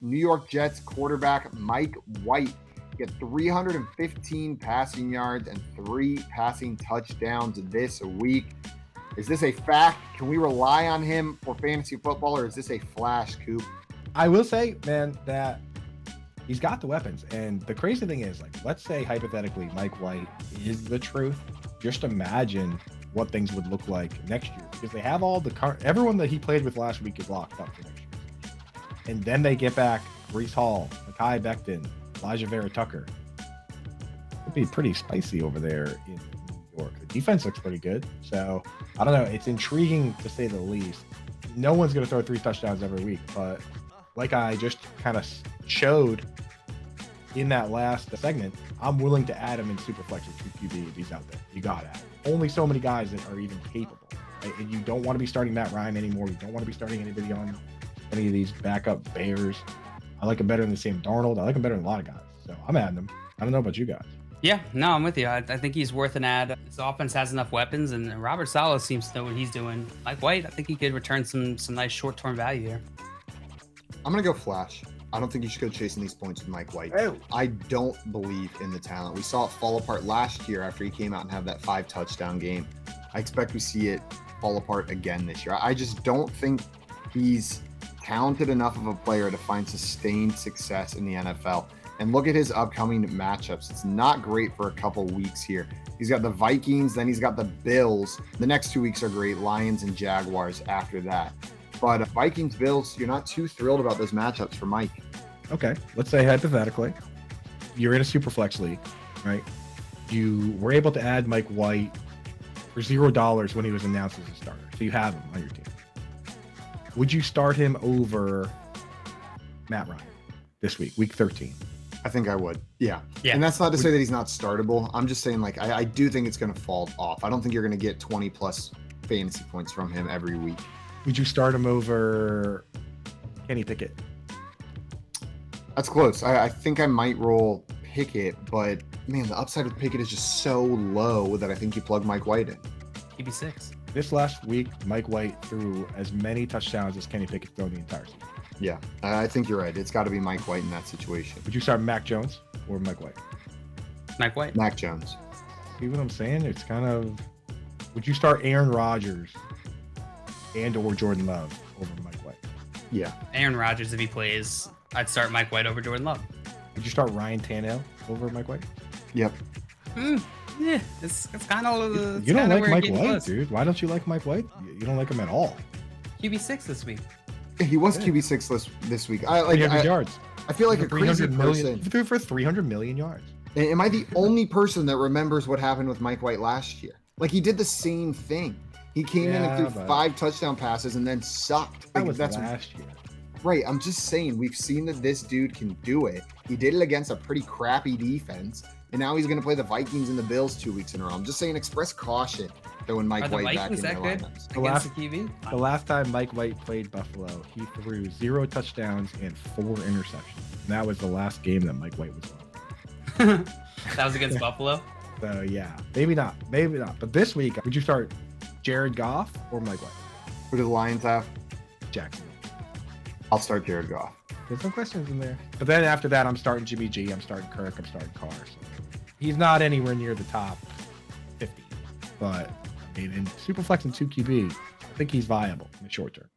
New York Jets quarterback Mike White get 315 passing yards and 3 passing touchdowns this week. Is this a fact? Can we rely on him for fantasy football, or is this a flash, Coop? I will say, man, that he's got the weapons. And the crazy thing is, like, let's say hypothetically Mike White is the truth. Just imagine what things would look like next year, because they have all the everyone that he played with last week is locked up for next year. And then they get back Breece Hall, Mekhi Becton, Elijah Vera Tucker. It'd be pretty spicy over there in New York. The defense looks pretty good. So I don't know. It's intriguing to say the least. No one's going to throw 3 touchdowns every week, but like I just kind of showed in that last segment, I'm willing to add him in Superflex or 2QB if he's out there. You got to add him. Only so many guys that are even capable. Right? And you don't want to be starting Matt Ryan anymore. You don't want to be starting anybody on any of these backup Bears. I like him better than Sam Darnold. I like him better than a lot of guys. So I'm adding him. I don't know about you guys. Yeah, no, I'm with you. I think he's worth an ad. His offense has enough weapons, and Robert Saleh seems to know what he's doing. Mike White, I think he could return some nice short-term value here. I'm going to go flash. I don't think you should go chasing these points with Mike White. Oh. I don't believe in the talent. We saw it fall apart last year after he came out and had that 5 touchdown game. I expect we see it fall apart again this year. I just don't think he's talented enough of a player to find sustained success in the NFL. And look at his upcoming matchups. It's not great for a couple weeks here. He's got the Vikings, then he's got the Bills. The next 2 weeks are great, Lions and Jaguars after that. But Vikings, Bills, you're not too thrilled about those matchups for Mike. Okay, let's say hypothetically, you're in a Superflex league, right? You were able to add Mike White for $0 when he was announced as a starter. So you have him on your team. Would you start him over Matt Ryan this week, week 13? I think I would. Yeah. And that's not to say that he's not startable. I'm just saying, like, I do think it's going to fall off. I don't think you're going to get 20 plus fantasy points from him every week. Would you start him over Kenny Pickett? That's close. I think I might roll Pickett, but man, the upside with Pickett is just so low that I think you plug Mike White in. QB6. This last week, Mike White threw as many touchdowns as Kenny Pickett thrown the entire season. Yeah, I think you're right. It's got to be Mike White in that situation. Would you start Mac Jones or Mike White? Mike White. Mac Jones. See what I'm saying? It's kind of... Would you start Aaron Rodgers and or Jordan Love over Mike White? Yeah. Aaron Rodgers, if he plays, I'd start Mike White over Jordan Love. Would you start Ryan Tannehill over Mike White? Yep. Yeah, it's kind of... You don't like Mike White, dude. Why don't you like Mike White? You don't like him at all. QB6 this week. He was QB6 this week. 300 yards. I feel like a crazy person. He threw for 300 million yards. Am I the only person that remembers what happened with Mike White last year? Like, he did the same thing. He came in and threw 5 touchdown passes and then sucked. That was last year. Right. I'm just saying, we've seen that this dude can do it. He did it against a pretty crappy defense, and now he's going to play the Vikings and the Bills 2 weeks in a row. I'm just saying, express caution throwing Mike White back in their lineups. The last time Mike White played Buffalo, he threw 0 touchdowns and 4 interceptions. And that was the last game that Mike White was on. That was against Buffalo? So, yeah. Maybe not. Maybe not. But this week, would you start Jared Goff or Mike White? Who do the Lions have? Jacksonville. I'll start Jared Goff. There's some questions in there. But then after that, I'm starting Jimmy G. I'm starting Kirk. I'm starting Carr. So he's not anywhere near the top 50. But in Superflex and 2QB, I think he's viable in the short term.